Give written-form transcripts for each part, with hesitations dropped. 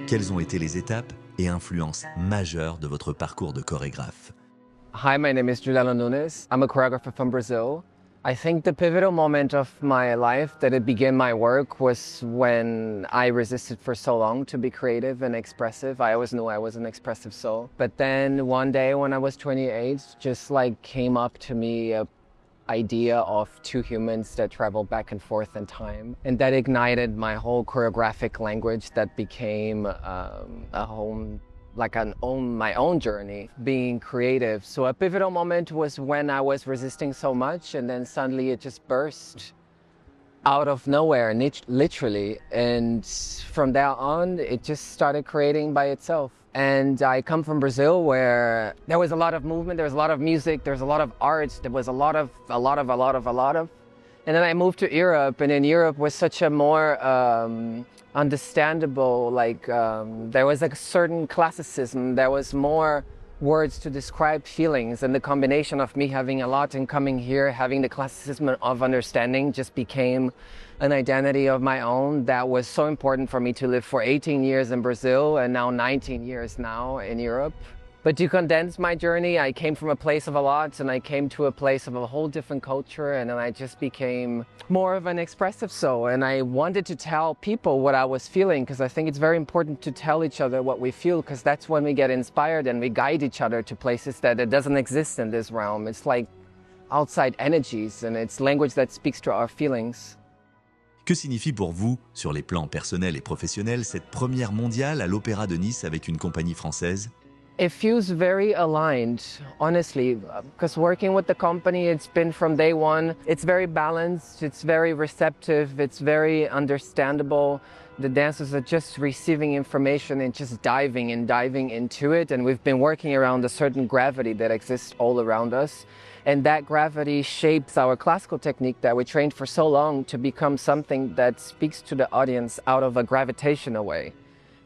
Quelles ont été les étapes et influences majeures de votre parcours de chorégraphe? Hi, my name is Juliano Nunes. I'm a choreographer from Brazil. I think the pivotal moment of my life that it began my work was when I resisted for so long to be creative and expressive. I always knew I was an expressive soul. But then one day when I was 28, just like came up to me a idea of two humans that travel back and forth in time. And that ignited my whole choreographic language that became my own journey, being creative. So a pivotal moment was when I was resisting so much, and then suddenly it just burst out of nowhere, literally. And from there on, it just started creating by itself. And I come from Brazil, where there was a lot of movement, there was a lot of music, there was a lot of art, there was a lot of. And then I moved to Europe, and in Europe was such a more understandable, there was a certain classicism, there was more words to describe feelings, and the combination of me having a lot and coming here, having the classicism of understanding just became an identity of my own that was so important for me to live for 18 years in Brazil and now 19 years now in Europe. But to condense my journey, I came from a place of a lot and I came to a place of a whole different culture, and then I just became more of an expressive soul, and I wanted to tell people what I was feeling, because I think it's very important to tell each other what we feel, because that's when we get inspired and we guide each other to places that it doesn't exist in this realm. It's like outside energies, and it's language that speaks to our feelings. Que signifie pour vous, sur les plans personnels et professionnels, cette première mondiale à l'Opéra de Nice avec une compagnie française? It feels very aligned, honestly, because working with the company, it's been from day one. It's very balanced, it's very receptive, it's very understandable. The dancers are just receiving information and just diving into it. And we've been working around a certain gravity that exists all around us. And that gravity shapes our classical technique that we trained for so long to become something that speaks to the audience out of a gravitational way.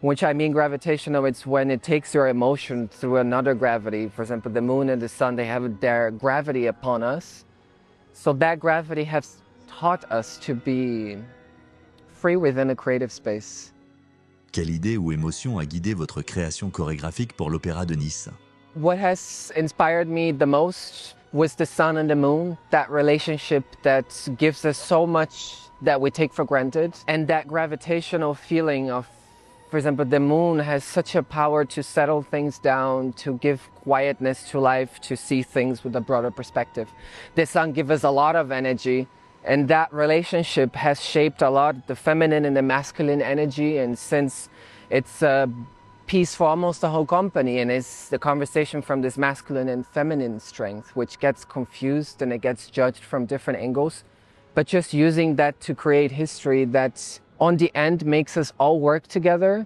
Which I mean gravitational, it's when it takes your emotion through another gravity. For example, the moon and the sun, they have their gravity upon us. So that gravity has taught us to be free within a creative space. Quelle idée ou émotion a guidé votre création chorégraphique pour l'Opéra de Nice? What has inspired me the most was the sun and the moon, that relationship that gives us so much that we take for granted, and that gravitational feeling of, for example, the moon has such a power to settle things down, to give quietness to life, to see things with a broader perspective. The sun gives us a lot of energy, and that relationship has shaped a lot the feminine and the masculine energy. And since it's a piece for almost the whole company, and it's the conversation from this masculine and feminine strength, which gets confused and it gets judged from different angles, but just using that to create history that on the end makes us all work together.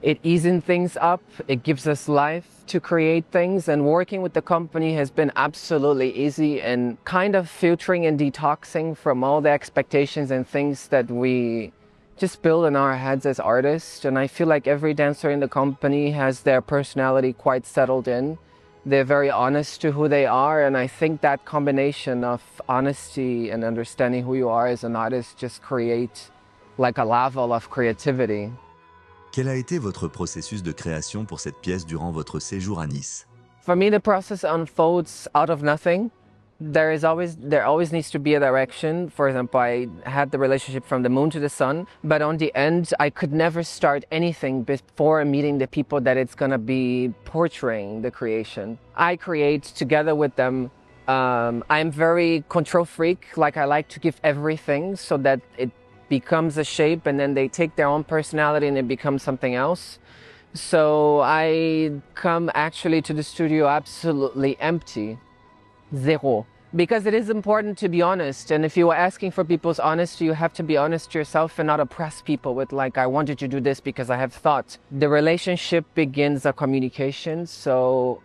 It eases things up, it gives us life to create things, and working with the company has been absolutely easy and kind of filtering and detoxing from all the expectations and things that we just build in our heads as artists. And I feel like every dancer in the company has their personality quite settled in. They're very honest to who they are, and I think that combination of honesty and understanding who you are as an artist just creates like a level of creativity. Quel a été votre processus de création pour cette pièce durant votre séjour à Nice? For me, the process unfolds out of nothing. There always needs to be a direction. For example, I had the relationship from the moon to the sun, but on the end, I could never start anything before meeting the people that it's gonna be portraying the creation. I create together with them. I'm very control freak, like I like to give everything so that it becomes a shape, and then they take their own personality and it becomes something else. So I come actually to the studio absolutely empty, zero. Because it is important to be honest, and if you are asking for people's honesty, you have to be honest to yourself and not oppress people with like, I wanted to do this because I have thought. The relationship begins a communication, so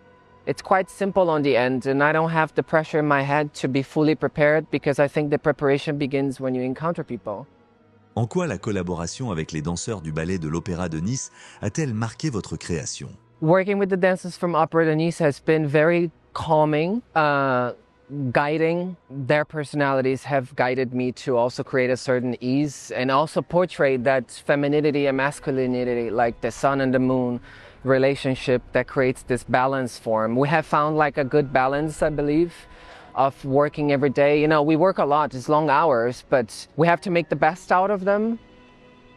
it's quite simple on the end, and I don't have the pressure in my head to be fully prepared, because I think the preparation begins when you encounter people. En quoi la collaboration avec les danseurs du Ballet de l'Opéra de Nice a-t-elle marqué votre création? Working with the dancers from Opera de Nice has been very calming. guiding. Their personalities have guided me to also create a certain ease and also portray that femininity and masculinity, like the sun and the moon relationship that creates this balance form. We have found like a good balance, I believe, of working every day. You know, we work a lot, it's long hours, but we have to make the best out of them.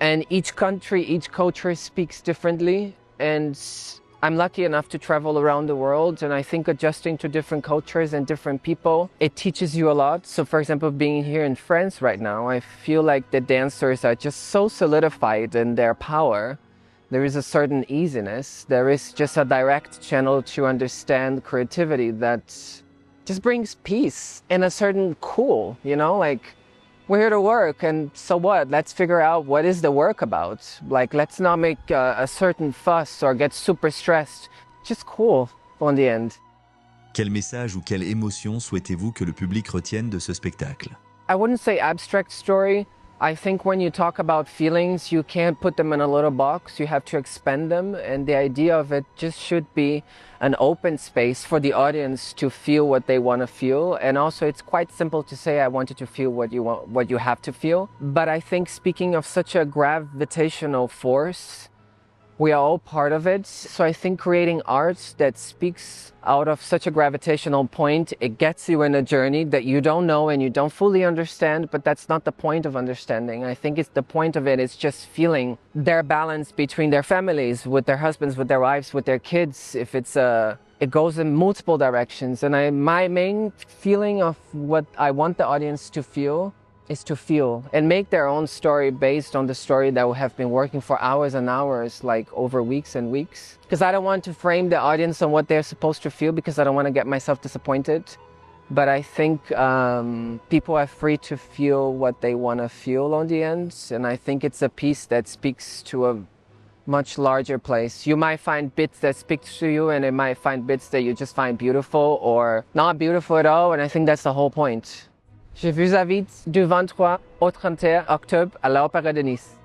And each country, each culture speaks differently. And I'm lucky enough to travel around the world, and I think adjusting to different cultures and different people, it teaches you a lot. So for example, being here in France right now, I feel like the dancers are just so solidified in their power. There is a certain easiness. There is just a direct channel to understand creativity that just brings peace and a certain cool, you know, like we're here to work, and so what? Let's figure out what is the work about. Like, let's not make a certain fuss or get super stressed. Just cool on the end. Quel message ou quelle émotion souhaitez-vous que le public retienne de ce spectacle? I wouldn't say abstract story. I think when you talk about feelings, you can't put them in a little box. You have to expand them, and the idea of it just should be an open space for the audience to feel what they want to feel. And also, it's quite simple to say, I want you to feel what you have to feel. But I think speaking of such a gravitational force, we are all part of it. So I think creating art that speaks out of such a gravitational point, it gets you in a journey that you don't know and you don't fully understand, but that's not the point of understanding. I think it's the point of it is just feeling their balance between their families, with their husbands, with their wives, with their kids. If it's it goes in multiple directions. And my main feeling of what I want the audience to feel is to feel and make their own story based on the story that we have been working for hours and hours, like over weeks and weeks. Because I don't want to frame the audience on what they're supposed to feel, because I don't want to get myself disappointed. But I think people are free to feel what they want to feel on the end. And I think it's a piece that speaks to a much larger place. You might find bits that speak to you, and it might find bits that you just find beautiful or not beautiful at all. And I think that's the whole point. Je vous invite du 23 au 31 octobre à l'Opéra de Nice.